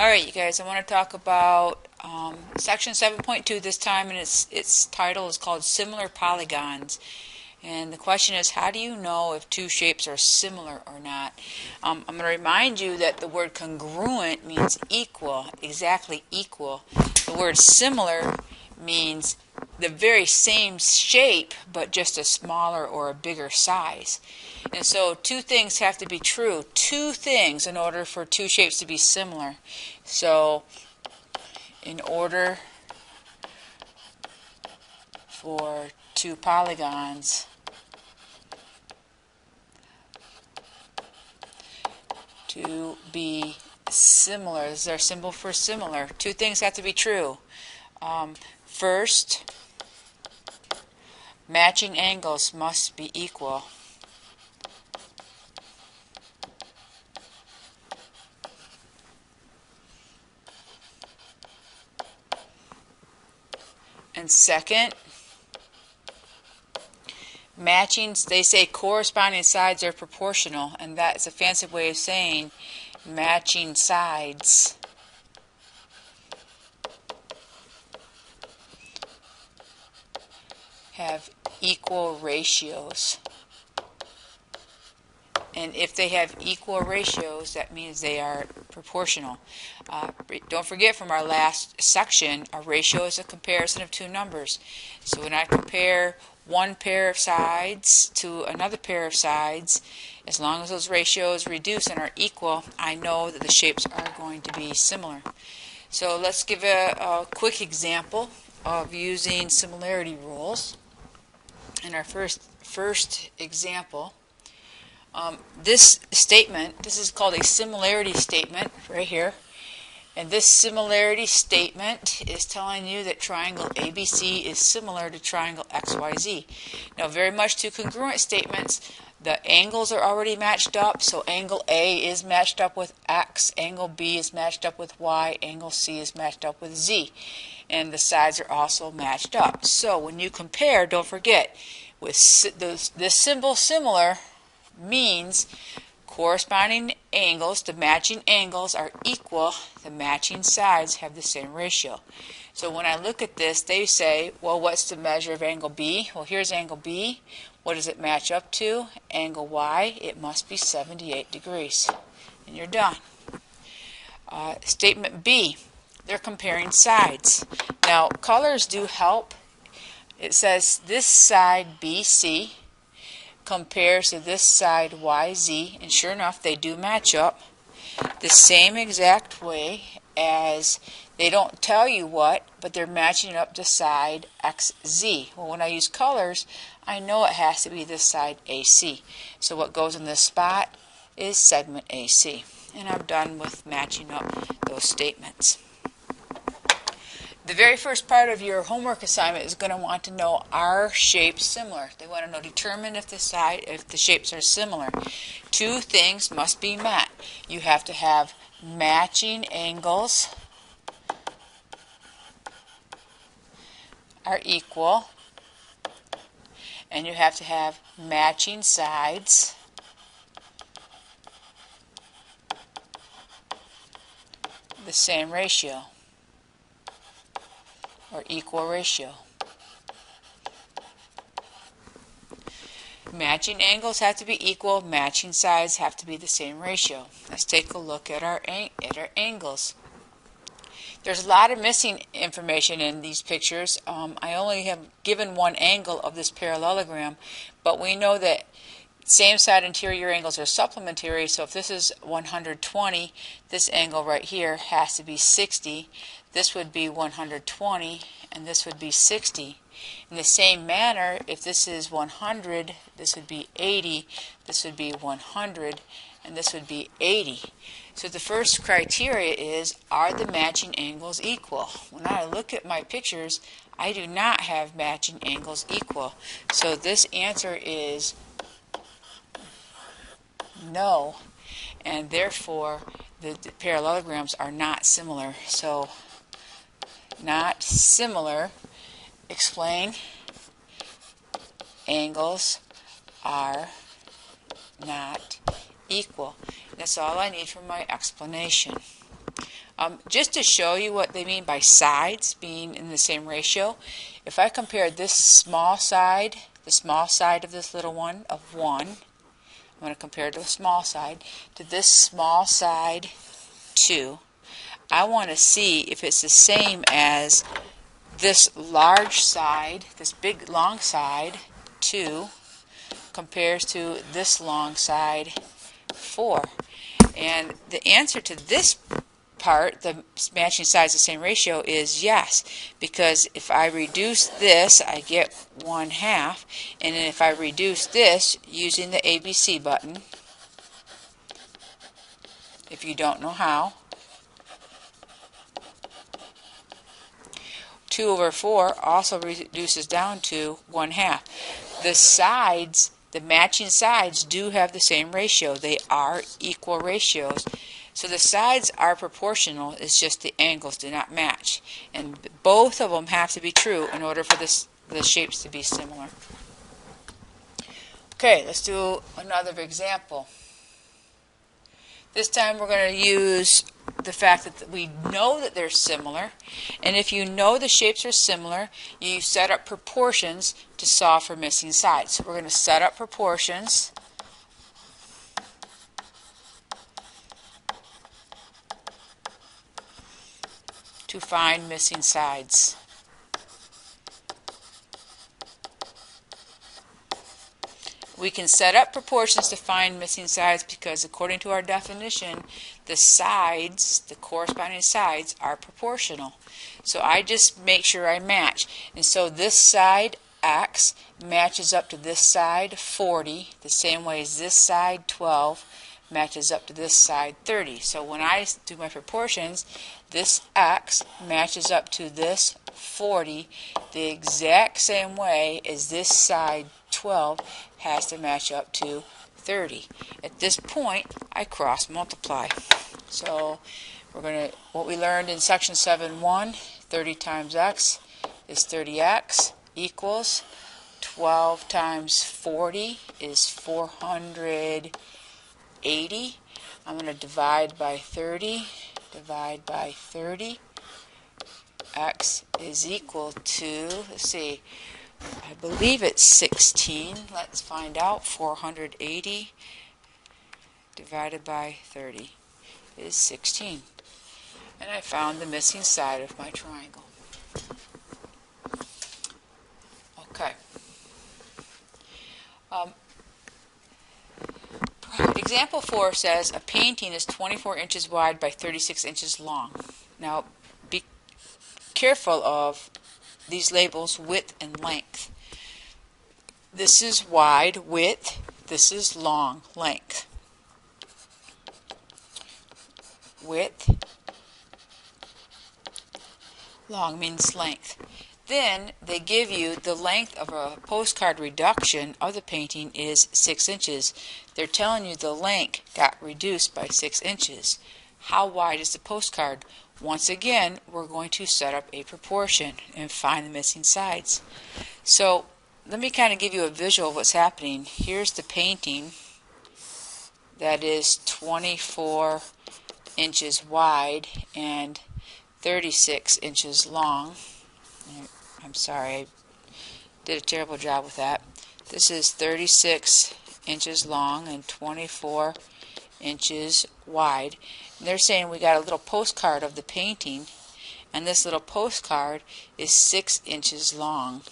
Alright, you guys, I want to talk about section 7.2 this time, and its title is called Similar Polygons. And the question is, how do you know if two shapes are similar or not? I'm going to remind you that the word congruent means equal, exactly equal. The word similar means the very same shape, but just a smaller or a bigger size. And so two things have to be true. Two things in order for two shapes to be similar. So in order for two polygons to be similar, this is our symbol for similar, two things have to be true. First, matching angles must be equal. And second, they say corresponding sides are proportional, and that's a fancy way of saying matching sides have equal ratios. And if they have equal ratios, that means they are proportional. Don't forget from our last section, a ratio is a comparison of two numbers. So when I compare one pair of sides to another pair of sides, as long as those ratios reduce and are equal, I know that the shapes are going to be similar. So let's give a quick example of using similarity rules. In our first example, this statement, this is called a similarity statement right here. And this similarity statement is telling you that triangle ABC is similar to triangle XYZ. Now, very much to congruent statements, the angles are already matched up. So angle A is matched up with X, angle B is matched up with Y, angle C is matched up with Z. And the sides are also matched up. So when you compare, don't forget, with this symbol similar means corresponding angles, the matching angles are equal, the matching sides have the same ratio. So when I look at this, they say, well, what's the measure of angle B? Well, here's angle B. What does it match up to? Angle Y, it must be 78 degrees. And you're done. Statement B, they're comparing sides. Now, colors do help. It says this side BC compares to this side YZ, and sure enough, they do match up the same exact way as they don't tell you what, but they're matching up to side XZ. Well, when I use colors, I know it has to be this side AC. So what goes in this spot is segment AC. And I'm done with matching up those statements. The very first part of your homework assignment is going to want to know, are shapes similar? They want to know, determine if the shapes are similar. Two things must be met. You have to have matching angles are equal, and you have to have matching sides the same ratio, or equal ratio. Matching angles have to be equal, matching sides have to be the same ratio. Let's take a look at our angles. There's a lot of missing information in these pictures. I only have given one angle of this parallelogram, but we know that same side interior angles are supplementary, so if this is 120, this angle right here has to be 60. This would be 120, and this would be 60. In the same manner, if this is 100, this would be 80, this would be 100, and this would be 80. So the first criteria is, are the matching angles equal? When I look at my pictures, I do not have matching angles equal. So this answer is no, and therefore the parallelograms are not similar. So not similar, explain, angles are not equal. That's all I need for my explanation. Just to show you what they mean by sides being in the same ratio, if I compare this small side, the small side of this little one of 1, I'm going to compare the small side to this small side 2. I want to see if it's the same as this large side, this big long side 2 compares to this long side 4. And the answer to this part, the matching sides the same ratio, is yes, because if I reduce this I get 1/2, and if I reduce this using the ABC button, if you don't know how, 2 over 4 also reduces down to 1/2. The sides, the matching sides, do have the same ratio. They are equal ratios. So the sides are proportional, it's just the angles do not match. And both of them have to be true in order for the shapes to be similar. Okay, let's do another example. This time we're going to use the fact that we know that they're similar, and if you know the shapes are similar, you set up proportions to solve for missing sides. So we're going to set up proportions to find missing sides. We can set up proportions to find missing sides because according to our definition, the sides, the corresponding sides, are proportional. So I just make sure I match. And so this side, x, matches up to this side, 40, the same way as this side, 12, matches up to this side, 30. So when I do my proportions, this x matches up to this 40 the exact same way as this side, 12, has to match up to 30. At this point, I cross multiply. So we're going to, what we learned in section 7.1, 30 times x is 30x equals 12 times 40 is 480. I'm going to divide by 30. Divide by 30. X is equal to, let's see, I believe it's 16. Let's find out. 480 divided by 30 is 16. And I found the missing side of my triangle. Okay. Example 4 says a painting is 24 inches wide by 36 inches long. Now, be careful of these labels, width and length. This is wide, width. This is long, length. Width. Long means length. Then they give you the length of a postcard reduction of the painting is 6 inches. They're telling you the length got reduced by 6 inches. How wide is the postcard? Once again, we're going to set up a proportion and find the missing sides. So let me kind of give you a visual of what's happening. Here's the painting that is 24 inches wide and 36 inches long. I'm sorry, I did a terrible job with that. This is 36 inches long and 24 inches wide. And they're saying we got a little postcard of the painting, and this little postcard is 6 inches long.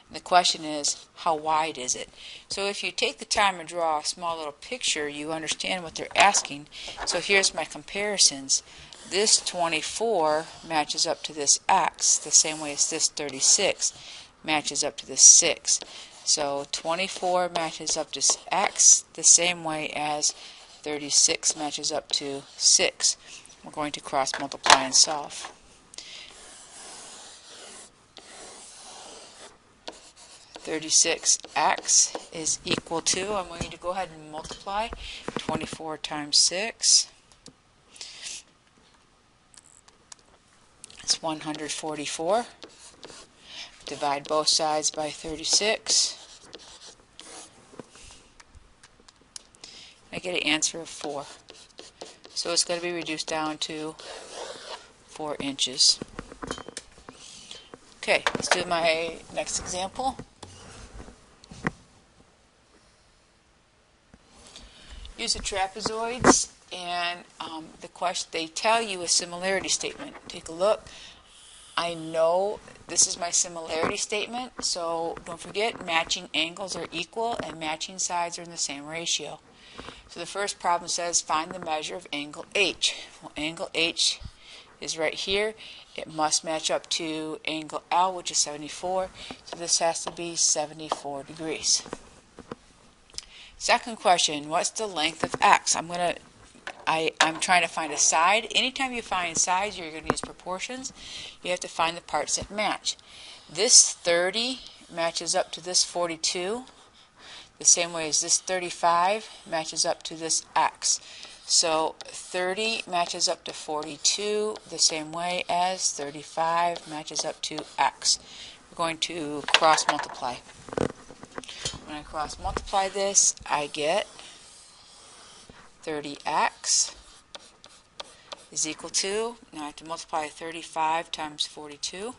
And the question is, how wide is it? So if you take the time and draw a small little picture, you understand what they're asking. So here's my comparisons. This 24 matches up to this x the same way as this 36 matches up to this 6. So 24 matches up to x the same way as 36 matches up to 6. We're going to cross multiply and solve. (36x) is equal to, I'm going to go ahead and multiply 24 times 6. It's 144. Divide both sides by 36. I get an answer of 4. So So it's going to be reduced down to 4 inches. Okay, let's do my next example. Use the trapezoids, and the question, they tell you a similarity statement. Take a look. I know this is my similarity statement, so don't forget matching angles are equal and matching sides are in the same ratio. So the first problem says find the measure of angle H. Well, angle H is right here. It must match up to angle L, which is 74, so this has to be 74 degrees. Second question, what's the length of X? I'm trying to find a side. Anytime you find sides, you're going to use proportions. You have to find the parts that match. This 30 matches up to this 42, the same way as this 35 matches up to this X. So 30 matches up to 42 the same way as 35 matches up to X. We're going to cross multiply. When I cross multiply this, I get 30x is equal to, now I have to multiply 35 times 42,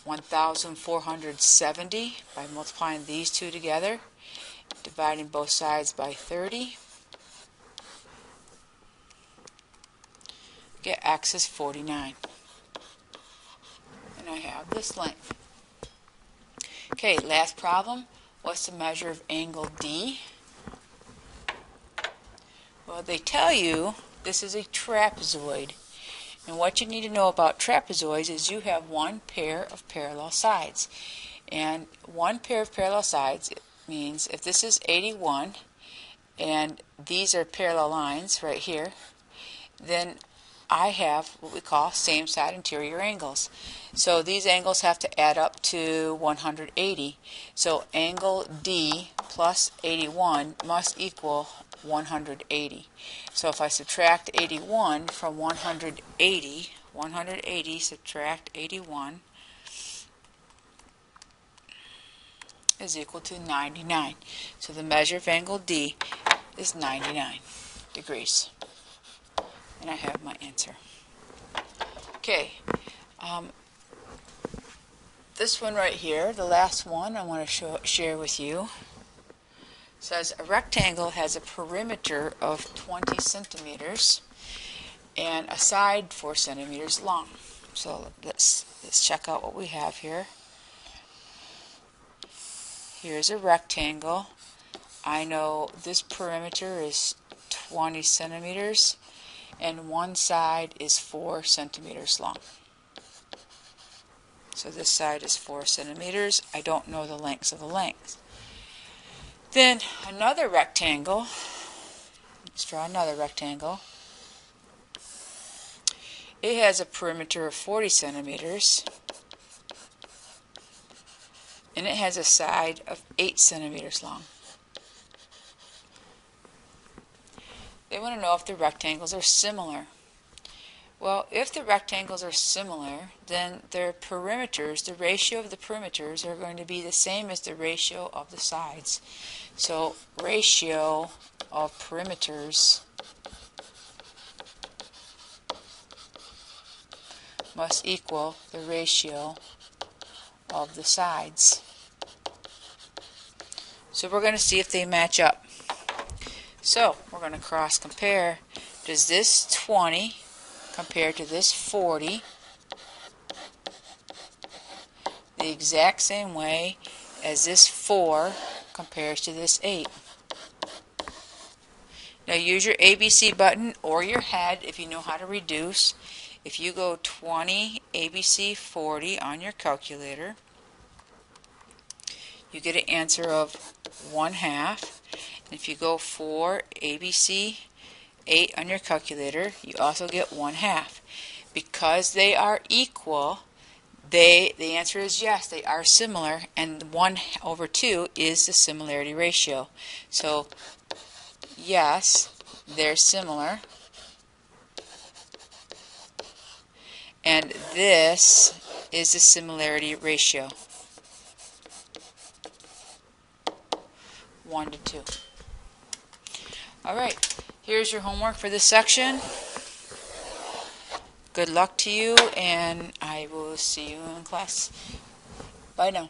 1,470 by multiplying these two together, dividing both sides by 30. Get x is 49. And I have this length. Okay, last problem. What's the measure of angle D? Well, they tell you this is a trapezoid. And what you need to know about trapezoids is you have one pair of parallel sides. And one pair of parallel sides means if this is 81 and these are parallel lines right here, then I have what we call same side interior angles. So these angles have to add up to 180. So angle D plus 81 must equal 180. So if I subtract 81 from 180 subtract 81 is equal to 99. So the measure of angle D is 99 degrees. And I have my answer. Okay, this one right here, the last one I want to share with you, says a rectangle has a perimeter of 20 centimeters and a side 4 centimeters long. So let's check out what we have here. Here's a rectangle. I know this perimeter is 20 centimeters and one side is 4 centimeters long. So this side is 4 centimeters. I don't know the lengths of the lengths. Then another rectangle. Let's draw another rectangle. It has a perimeter of 40 centimeters and it has a side of 8 centimeters long. They want to know if the rectangles are similar. Well, if the rectangles are similar, then their perimeters, the ratio of the perimeters, are going to be the same as the ratio of the sides. So ratio of perimeters must equal the ratio of the sides. So we're going to see if they match up. So we're going to cross compare. Does this 20 compare to this 40 the exact same way as this 4 compares to this 8? Now use your ABC button or your head if you know how to reduce. If you go 20 ABC 40 on your calculator, you get an answer of 1/2. If you go 4 ABC 8 on your calculator, you also get 1/2. Because they are equal, the answer is yes, they are similar, and 1/2 is the similarity ratio. So yes, they're similar, and this is the similarity ratio, 1 to 2. Alright, here's your homework for this section. Good luck to you, and I will see you in class. Bye now.